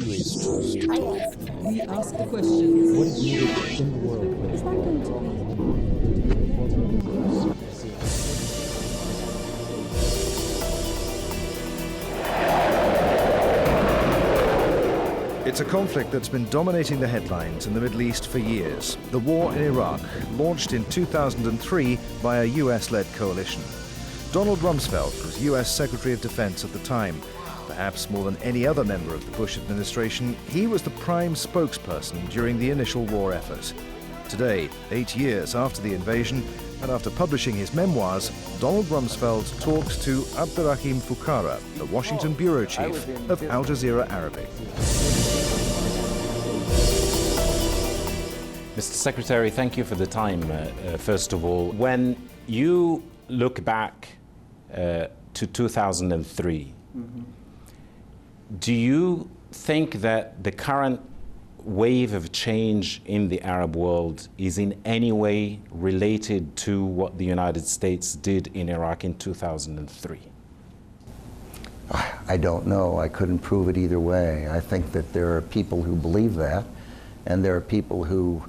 always true. We ask the questions. What is needed in the world for Is that going to be? It's a conflict that's been dominating the headlines in the Middle East for years. The war in Iraq, launched in 2003 by a US-led coalition. Donald Rumsfeld was US Secretary of Defense at the time. Perhaps more than any other member of the Bush administration, he was the prime spokesperson during the initial war effort. Today, 8 years after the invasion, and after publishing his memoirs, Donald Rumsfeld talks to Abdurrahim Fukara, the Washington bureau chief of Al Jazeera Arabic. Mr. Secretary, thank you for the time, first of all. When you look back to 2003, do you think that the current wave of change in the Arab world is in any way related to what the United States did in Iraq in 2003? I don't know. I couldn't prove it either way. I think that there are people who believe that, and there are people who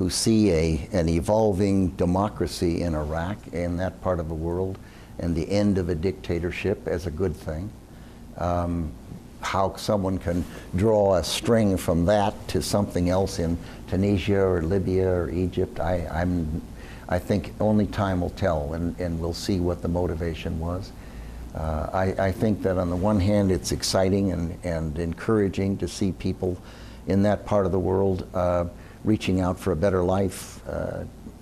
see an evolving democracy in Iraq, in that part of the world, and the end of a dictatorship as a good thing. How someone can draw a string from that to something else in Tunisia or Libya or Egypt, I think only time will tell, and we'll see what the motivation was. I think that on the one hand it's exciting and encouraging to see people in that part of the world reaching out for a better life,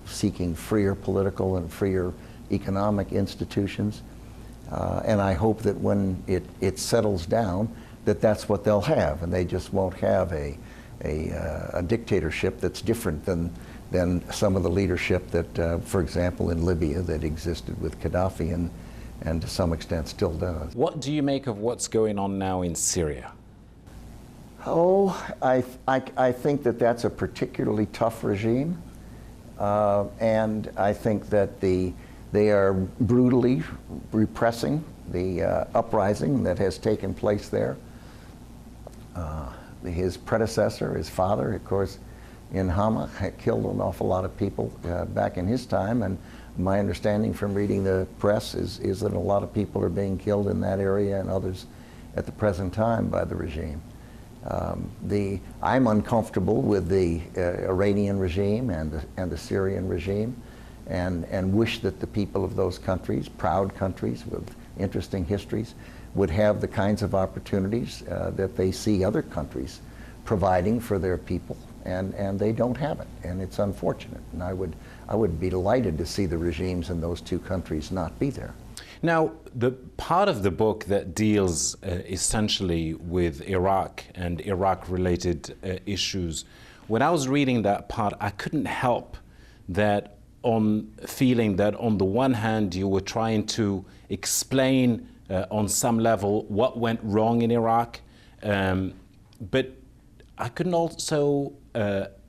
seeking freer political and freer economic institutions. And I hope that when it settles down, that's what they'll have, and they just won't have a dictatorship that's different than some of the leadership that, for example, in Libya that existed with Gaddafi and to some extent still does. What do you make of what's going on now in Syria? Oh, I think that's a particularly tough regime, and I think that they are brutally repressing the uprising that has taken place there. His predecessor, his father, of course, in Hama, killed an awful lot of people back in his time, and my understanding from reading the press is that a lot of people are being killed in that area and others at the present time by the regime. I'm uncomfortable with the Iranian regime and the Syrian regime, and wish that the people of those countries, proud countries with interesting histories, would have the kinds of opportunities that they see other countries providing for their people, and they don't have it, and it's unfortunate. And I would be delighted to see the regimes in those two countries not be there. Now, the part of the book that deals essentially with Iraq and Iraq-related issues, when I was reading that part, I couldn't help that feeling that on the one hand you were trying to explain on some level what went wrong in Iraq, but I couldn't also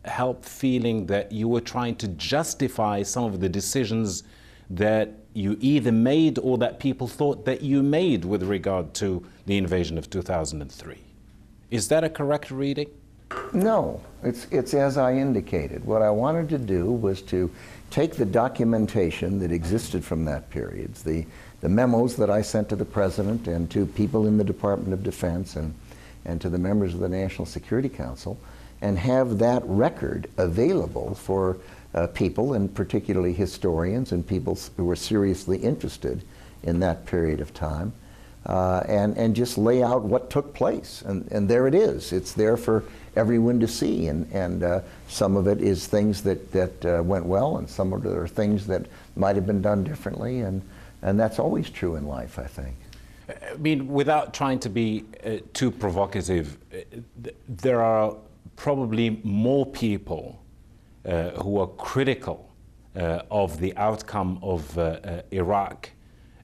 help feeling that you were trying to justify some of the decisions that you either made or that people thought that you made with regard to the invasion of 2003. Is that a correct reading? No, it's as I indicated. What I wanted to do was to take the documentation that existed from that period, the memos that I sent to the President and to people in the Department of Defense and to the members of the National Security Council, and have that record available for people, and particularly historians and people who were seriously interested in that period of time, and just lay out what took place. And there it is. It's there for everyone to see. And some of it is things that went well, and some of it are things that might have been done differently. And that's always true in life, I think. I mean, without trying to be too provocative, there are probably more people who are critical of the outcome of Iraq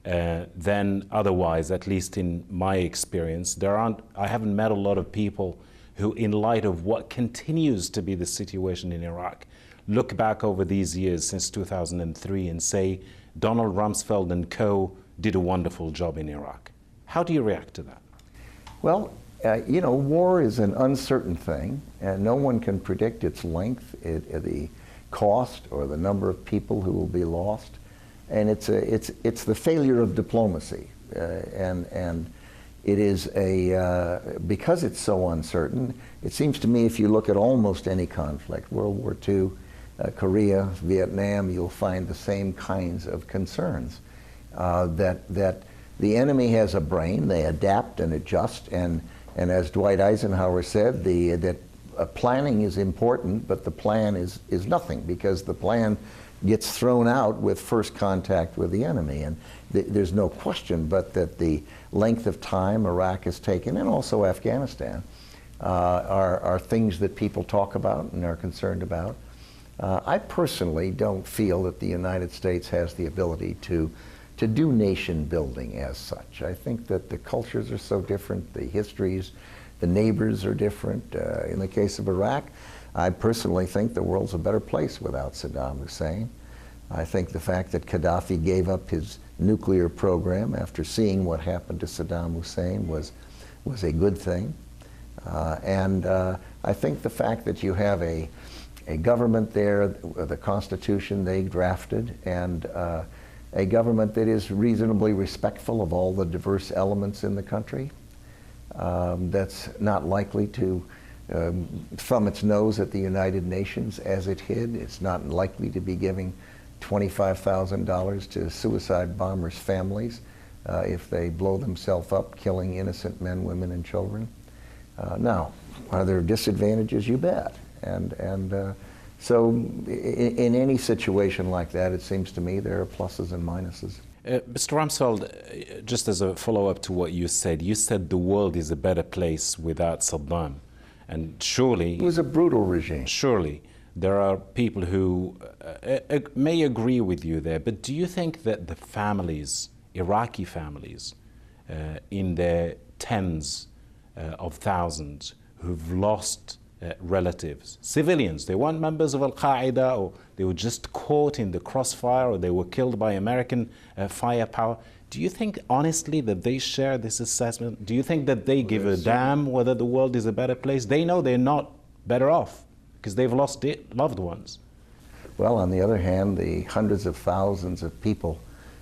than otherwise, at least in my experience. I haven't met a lot of people who, in light of what continues to be the situation in Iraq, look back over these years since 2003 and say, Donald Rumsfeld and co. did a wonderful job in Iraq. How do you react to that? Well, You know, war is an uncertain thing, and no one can predict its length, the cost, or the number of people who will be lost. And it's the failure of diplomacy, and it is because it's so uncertain. It seems to me, if you look at almost any conflict, World War II, Korea, Vietnam, you'll find the same kinds of concerns. That the enemy has a brain, they adapt and adjust, and as Dwight Eisenhower said, that planning is important, but the plan is nothing, because the plan gets thrown out with first contact with the enemy. And there's no question but that the length of time Iraq has taken, and also Afghanistan, are things that people talk about and are concerned about. I personally don't feel that the United States has the ability to do nation building as such. I think that the cultures are so different, the histories, the neighbors are different. In the case of Iraq, I personally think the world's a better place without Saddam Hussein. I think the fact that Gaddafi gave up his nuclear program after seeing what happened to Saddam Hussein was a good thing. And I think the fact that you have a government there, the Constitution they drafted, and a government that is reasonably respectful of all the diverse elements in the country, that's not likely to thumb its nose at the United Nations as it hid. It's not likely to be giving $25,000 to suicide bombers' families if they blow themselves up, killing innocent men, women, and children. Now, are there disadvantages? You bet. And so in any situation like that, it seems to me there are pluses and minuses. Mr. Rumsfeld, just as a follow-up to what you said the world is a better place without Saddam. And surely... It was a brutal regime. Surely there are people who may agree with you there, but do you think that the families, Iraqi families, in their tens of thousands who've lost relatives, civilians, they weren't members of Al-Qaeda, or they were just caught in the crossfire, or they were killed by American firepower, do you think honestly that they share this assessment? Do you think that they give a damn whether the world is a better place? They know they're not better off because they've lost loved ones. Well, on the other hand, the hundreds of thousands of people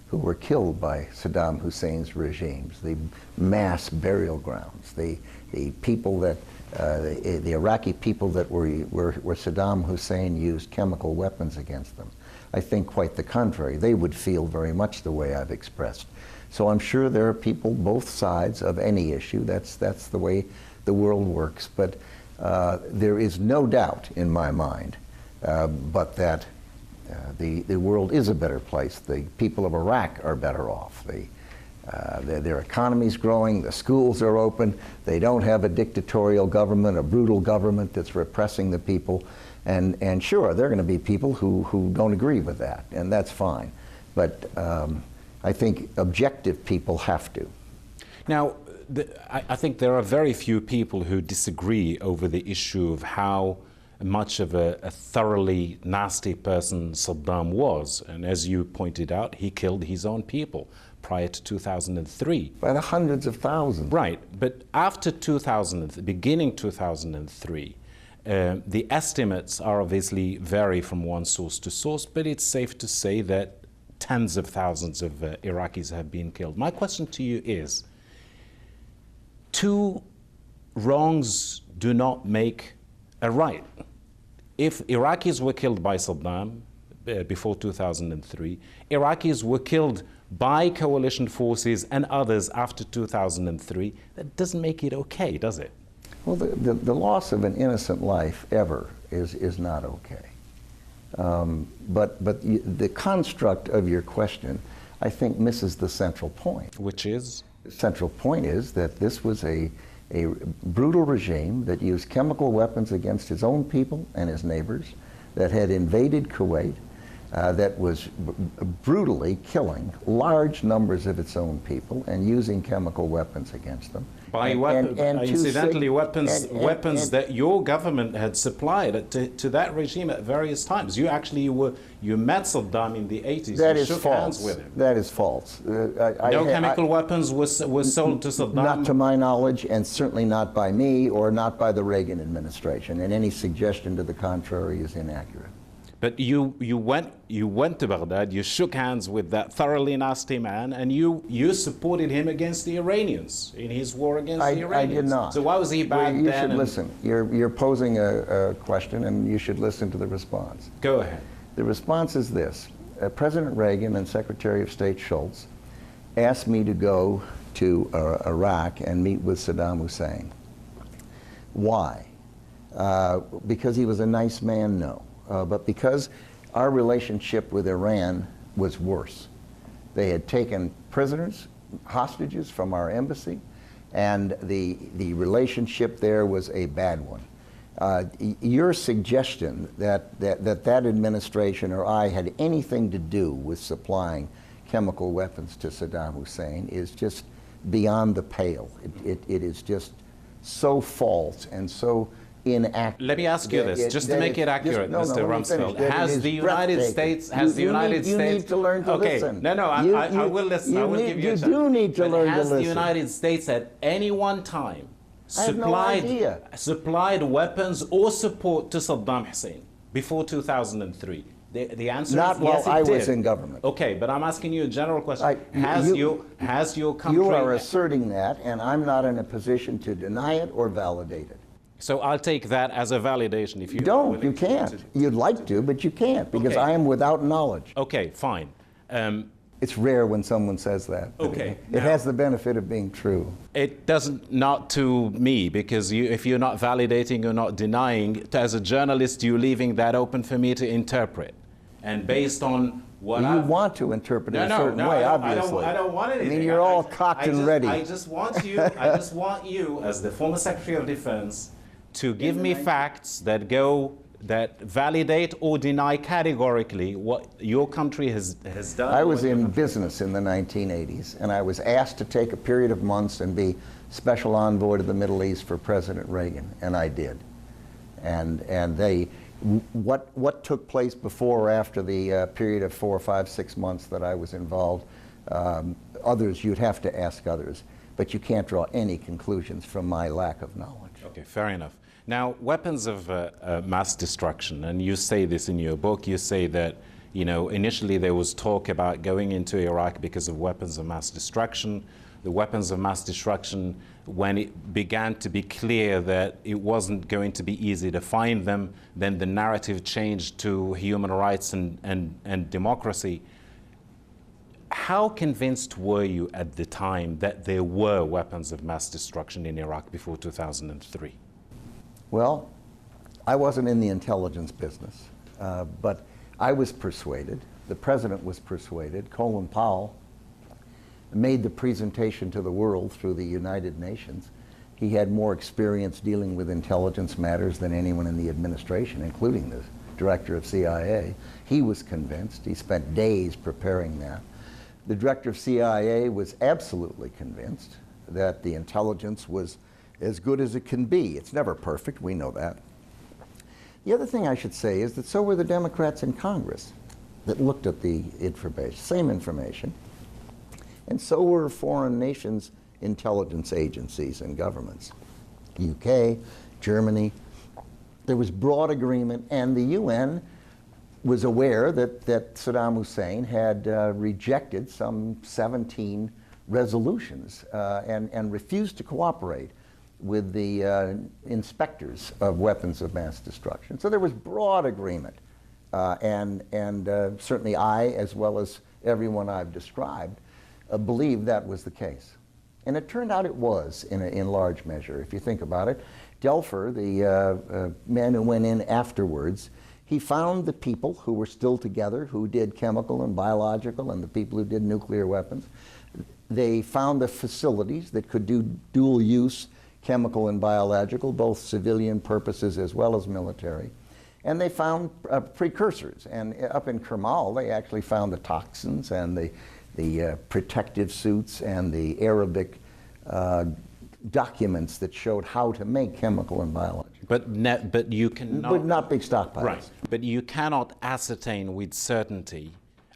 who were killed by Saddam Hussein's regimes, the mass burial grounds, the people that, the Iraqi people that where Saddam Hussein used chemical weapons against them, I think quite the contrary. They would feel very much the way I've expressed. So I'm sure there are people both sides of any issue. That's the way the world works. But there is no doubt in my mind but that the world is a better place. The people of Iraq are better off. Their economy's growing, the schools are open, they don't have a dictatorial government, a brutal government that's repressing the people. And sure, there are going to be people who don't agree with that, and that's fine. But I think objective people have to. Now, I think there are very few people who disagree over the issue of how much of a thoroughly nasty person Saddam was. And as you pointed out, he killed his own people prior to 2003. By the hundreds of thousands. Right, but after beginning 2003, the estimates are obviously vary from one source to source, but it's safe to say that tens of thousands of Iraqis have been killed. My question to you is, two wrongs do not make a right. If Iraqis were killed by Saddam before 2003, Iraqis were killed by coalition forces and others after 2003, that doesn't make it okay, does it? Well, the loss of an innocent life ever is not okay. But the construct of your question, I think, misses the central point. Which is? The central point is that this was a brutal regime that used chemical weapons against his own people and his neighbors, that had invaded Kuwait, that was brutally killing large numbers of its own people and using chemical weapons against them. By incidentally, weapons that your government had supplied to that regime at various times. You met Saddam in the 80s. That you is shook false. hands with him. That is false. No chemical weapons was sold to Saddam? Not to my knowledge, and certainly not by me or not by the Reagan administration. And any suggestion to the contrary is inaccurate. But you went to Baghdad, you shook hands with that thoroughly nasty man, and you supported him against the Iranians in his war against the Iranians. I did not. So why was he bad then? You should listen. You're posing a question, and you should listen to the response. Go ahead. The response is this. President Reagan and Secretary of State Schultz asked me to go to Iraq and meet with Saddam Hussein. Why? Because he was a nice man? No. But because our relationship with Iran was worse. They had taken prisoners, hostages from our embassy, and the relationship there was a bad one. Your suggestion that administration or I had anything to do with supplying chemical weapons to Saddam Hussein is just beyond the pale. It is just so false and so inaccurate. Let me ask you this, just to make it accurate, Mr. Rumsfeld. Has the United States, You need to learn to listen. No, I will listen. I will give you a chance. You do need to learn to listen. Has the United States at any one time supplied weapons or support to Saddam Hussein before 2003? The answer Not is while yes, it I did. was in government. Okay, but I'm asking you a general question. Has your country... You are asserting that, and I'm not in a position to deny it or validate it. So I'll take that as a validation if you don't. You can't. You'd like to, but you can't because okay. I am without knowledge. Okay, fine. It's rare when someone says that. Okay. It has the benefit of being true. It doesn't, not to me, because if you're not validating or not denying, as a journalist, you're leaving that open for me to interpret. And based on what you want to interpret it a certain way, obviously. I don't want anything. I mean, you're all cocked and ready. I just want you, as the former Secretary of Defense, to give me facts that validate or deny categorically what your country has done. I was in business in the 1980s, and I was asked to take a period of months and be special envoy to the Middle East for President Reagan, and I did. And what took place before or after the period of 4, 5, 6 months that I was involved, others, you'd have to ask others, but you can't draw any conclusions from my lack of knowledge. Okay, fair enough. Now, weapons of mass destruction, and you say this in your book, you say that, initially there was talk about going into Iraq because of weapons of mass destruction. The weapons of mass destruction, when it began to be clear that it wasn't going to be easy to find them, then the narrative changed to human rights and democracy. How convinced were you at the time that there were weapons of mass destruction in Iraq before 2003? Well, I wasn't in the intelligence business, but I was persuaded, the president was persuaded, Colin Powell made the presentation to the world through the United Nations. He had more experience dealing with intelligence matters than anyone in the administration, including the director of CIA. He was convinced. He spent days preparing that. The director of CIA was absolutely convinced that the intelligence was as good as it can be. It's never perfect, we know that. The other thing I should say is that so were the Democrats in Congress that looked at the information, same information, and so were foreign nations' intelligence agencies and governments. UK, Germany, there was broad agreement, and the UN was aware that Saddam Hussein had rejected some 17 resolutions and refused to cooperate with the inspectors of weapons of mass destruction. So there was broad agreement, and certainly I, as well as everyone I've described, believed that was the case. And it turned out it was in large measure, if you think about it. Delfer, the man who went in afterwards, he found the people who were still together, who did chemical and biological, and the people who did nuclear weapons. They found the facilities that could do dual use, chemical and biological, both civilian purposes as well as military. And they found precursors. And up in Kermal, they actually found the toxins and the protective suits and the Arabic documents that showed how to make chemical and biological. But you cannot... But not big stockpiles. Right. But you cannot ascertain with certainty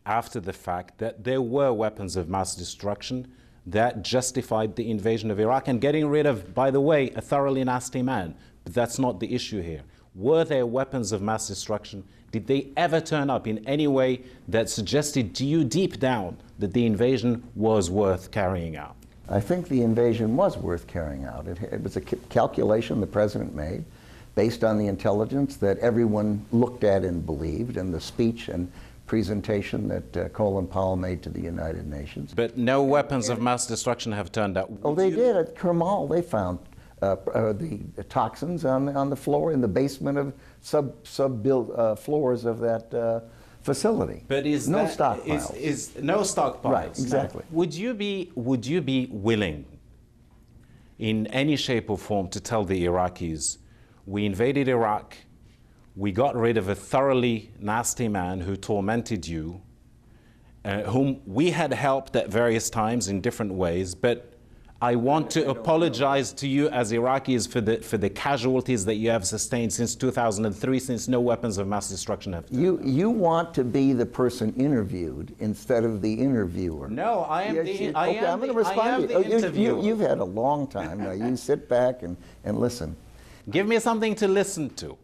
after the fact that there were weapons of mass destruction that justified the invasion of Iraq and getting rid of, by the way, a thoroughly nasty man. But that's not the issue here. Were there weapons of mass destruction? Did they ever turn up in any way that suggested to you deep down that the invasion was worth carrying out? I think the invasion was worth carrying out. It was a calculation the president made based on the intelligence that everyone looked at and believed, and the speech and presentation that Colin Powell made to the United Nations. But no weapons of mass destruction have turned up. Oh, they did. At Kermal, they found the toxins on the floor in the basement of sub floors of that facility. But no stockpiles. No stockpiles. Right, exactly. Now, would you be willing, in any shape or form, to tell the Iraqis, we invaded Iraq, we got rid of a thoroughly nasty man who tormented you, whom we had helped at various times in different ways, but I want to apologize to you as Iraqis for the casualties that you have sustained since 2003, since no weapons of mass destruction have turned up. You want to be the person interviewed instead of the interviewer. No, I am I'm going to respond to you. interviewer. You've had a long time. Now you sit back and listen. Give me something to listen to.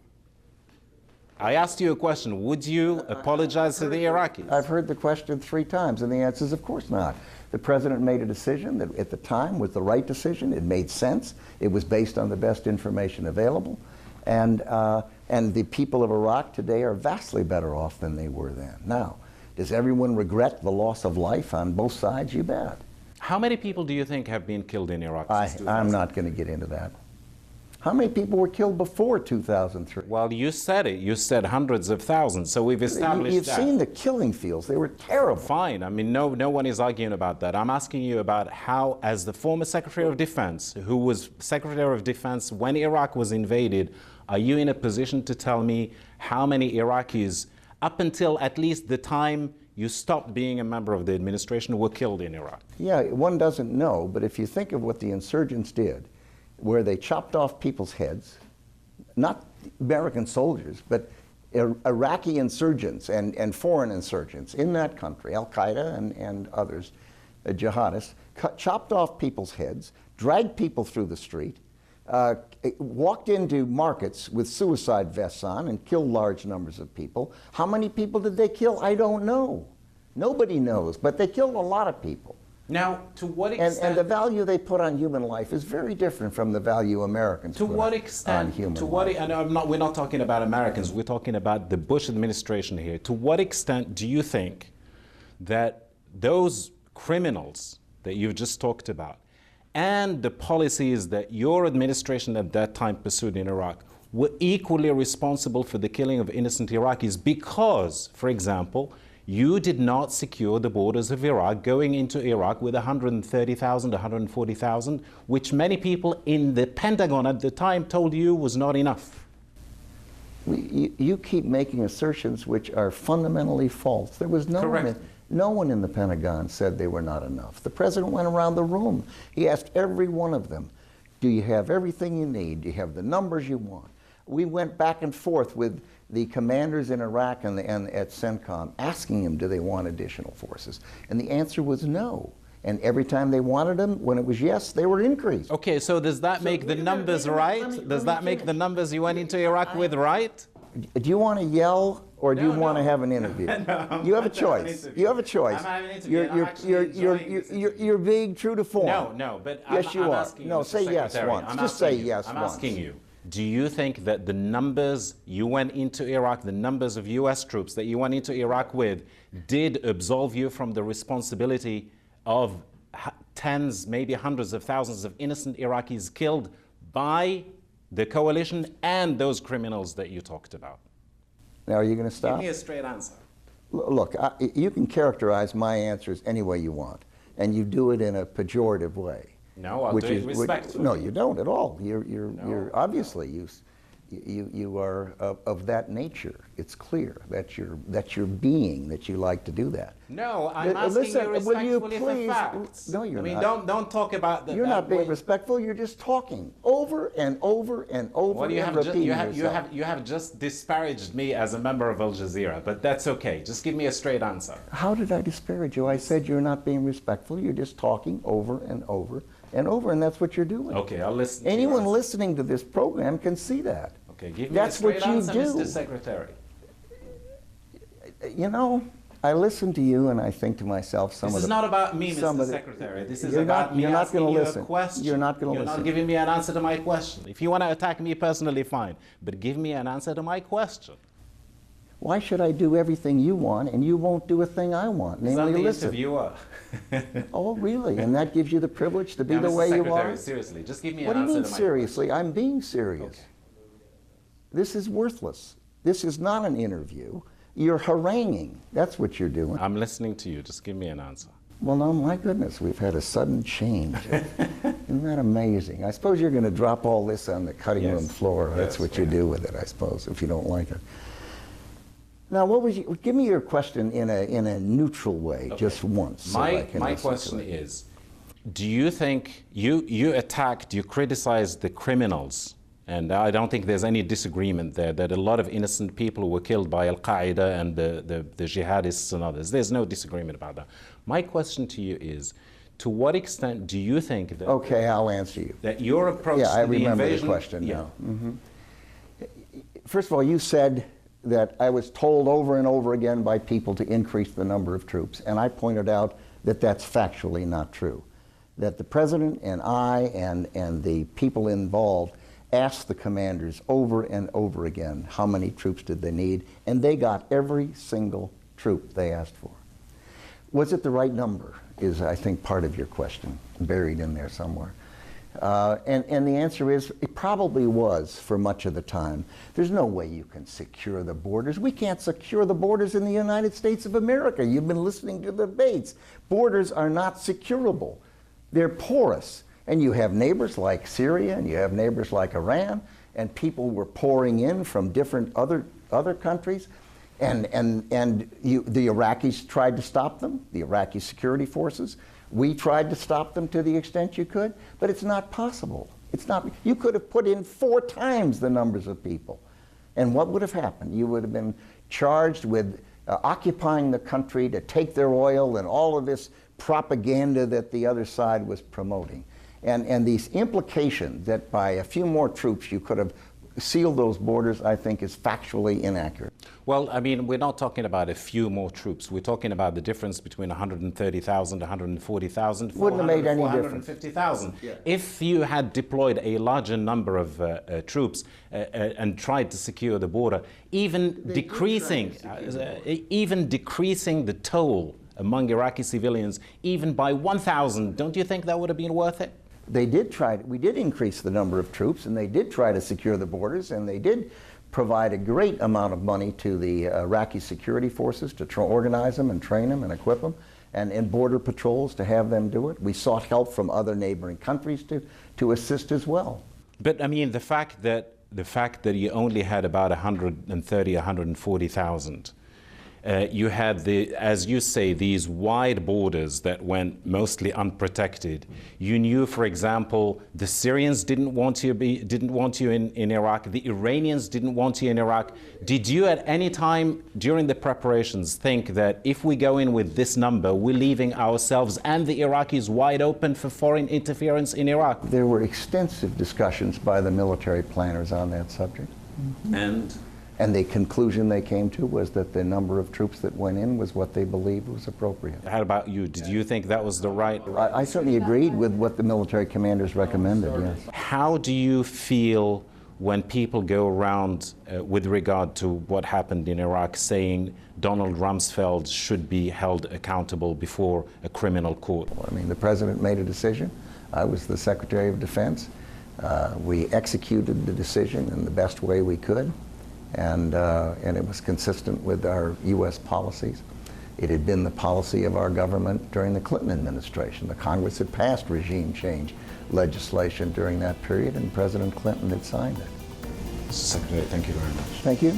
I asked you a question. Would you apologize to the Iraqis? I've heard the question 3 times, and the answer is of course not. The president made a decision that at the time was the right decision. It made sense. It was based on the best information available. And the people of Iraq today are vastly better off than they were then. Now, does everyone regret the loss of life on both sides? You bet. How many people do you think have been killed in Iraq since 2000? I'm not going to get into that. How many people were killed before 2003? Well, you said it. You said hundreds of thousands. So we've established You've that. seen the killing fields. They were terrible. Fine. I mean, no one is arguing about that. I'm asking you about how, as the former Secretary of Defense, who was Secretary of Defense when Iraq was invaded, are you in a position to tell me how many Iraqis, up until at least the time you stopped being a member of the administration, were killed in Iraq? Yeah, one doesn't know, but if you think of what the insurgents did, where they chopped off people's heads, not American soldiers, but Iraqi insurgents and foreign insurgents in that country, Al-Qaeda and others, jihadists, chopped off people's heads, dragged people through the street, walked into markets with suicide vests on and killed large numbers of people. How many people did they kill? I don't know. Nobody knows, but they killed a lot of people. Now, to what extent... And the value they put on human life is very different from the value Americans put on human life. And we're not talking about Americans, we're talking about the Bush administration here. To what extent do you think that those criminals that you've just talked about and the policies that your administration at that time pursued in Iraq were equally responsible for the killing of innocent Iraqis because, for example, you did not secure the borders of Iraq, going into Iraq with 130,000, 140,000, which many people in the Pentagon at the time told you was not enough. You keep making assertions which are fundamentally false. There was no one in the Pentagon said they were not enough. The president went around the room. He asked every one of them, do you have everything you need? Do you have the numbers you want? We went back and forth with the commanders in Iraq and at CENTCOM, asking them, do they want additional forces? And the answer was no. And every time they wanted them, when it was yes, they were increased. Okay, so does that make the numbers right? Does that make the numbers you went into Iraq with right? Do you want to yell or do you want to have an interview? You have a choice. You have a choice. You're being true to form. No, but yes, you are. No, say yes once. Just say yes once. I'm asking you. Do you think that the numbers you went into Iraq, the numbers of US troops that you went into Iraq with, did absolve you from the responsibility of tens, maybe hundreds of thousands of innocent Iraqis killed by the coalition and those criminals that you talked about? Now, are you going to stop? Give me a straight answer. Look, you can characterize my answers any way you want, and you do it in a pejorative way. No, I'll do it respectfully. No, you don't at all. You're obviously You are of that nature. It's clear that's your being, that you like to do that. No, I'm asking Listen, you will you respectfully please? for facts. No, you're I mean, not. don't talk about the. You're not being way. respectful. You're just talking over and over and over Well, you and have, repeating you have just disparaged me as a member of Al Jazeera, but that's okay. Just give me a straight answer. How did I disparage you? I said you're not being respectful. You're just talking over and over and over, and that's what you're doing. Okay, I'll listen. To Anyone your answer. listening to this program can see that. Okay, give me That's a straight what you answer, do. Mr. Secretary. You know, I listen to you and I think to myself, This is not about me, Mr. Secretary. This is about me you're not asking gonna you listen. a question. You're not going to listen. You're not giving me an answer to my question. If you want to attack me personally, fine. But give me an answer to my question. Why should I do everything you want and you won't do a thing I want, Is that namely the listen? interviewer? Oh, really? And that gives you the privilege to be Now, the Mr. way you Secretary, are? seriously, just give me What an do you answer mean to my seriously? I'm being serious. Okay. This is worthless. This is not an interview. You're haranguing. That's what you're doing. I'm listening to you. Just give me an answer. Well, no, my goodness, we've had a sudden change. Isn't that amazing? I suppose you're going to drop all this on the cutting Yes. room floor. That's Yes, what you yeah. do with it, I suppose, if you don't like it. Now, what was you, give me your question in a neutral way, Okay. just once. so I can My listen to question it. is, do you think you criticized the criminals, and I don't think there's any disagreement there, that a lot of innocent people were killed by Al-Qaeda and the jihadists and others. There's no disagreement about that. My question to you is, to what extent do you think that, Okay, I'll answer you. that your approach Yeah, I to the remember the invasion... question Yeah. now. First of all, you said that I was told over and over again by people to increase the number of troops, and I pointed out that that's factually not true. That the President and I and the people involved asked the commanders over and over again how many troops did they need, and they got every single troop they asked for. Was it the right number is, I think, part of your question, buried in there somewhere. And the answer is, it probably was for much of the time. There's no way you can secure the borders. We can't secure the borders in the United States of America. You've been listening to the debates. Borders are not securable. They're porous. And you have neighbors like Syria, and you have neighbors like Iran, and people were pouring in from different other countries. And the Iraqis tried to stop them, the Iraqi security forces. We tried to stop them to the extent you could, but it's not possible. It's not. You could have put in 4 times the numbers of people. And what would have happened? You would have been charged with occupying the country to take their oil and all of this propaganda that the other side was promoting. And these implications that by a few more troops you could have sealed those borders, I think, is factually inaccurate. Well, I mean, we're not talking about a few more troops. We're talking about the difference between 130,000, 140,000, Wouldn't have made any difference. 450,000. If you had deployed a larger number of troops and tried to secure the border, even decreasing the toll among Iraqi civilians, even by 1,000, don't you think that would have been worth it? We did increase the number of troops, and they did try to secure the borders, and they did provide a great amount of money to the Iraqi security forces to organize them and train them and equip them, and border patrols to have them do it. We sought help from other neighboring countries to assist as well. But I mean, the fact that you only had about 130, 140,000, you had as you say, these wide borders that went mostly unprotected. You knew, for example, the Syrians didn't want you in Iraq. The Iranians didn't want you in Iraq. Did you at any time during the preparations think that if we go in with this number, we're leaving ourselves and the Iraqis wide open for foreign interference in Iraq? There were extensive discussions by the military planners on that subject. And the conclusion they came to was that the number of troops that went in was what they believed was appropriate. How about you? Did you think that was the right? I certainly agreed with what the military commanders recommended, yes. How do you feel when people go around with regard to what happened in Iraq saying Donald Rumsfeld should be held accountable before a criminal court? I mean, the president made a decision. I was the Secretary of Defense. We executed the decision in the best way we could. And it was consistent with our U.S. policies. It had been the policy of our government during the Clinton administration. The Congress had passed regime change legislation during that period, and President Clinton had signed it. Secretary, thank you very much. Thank you.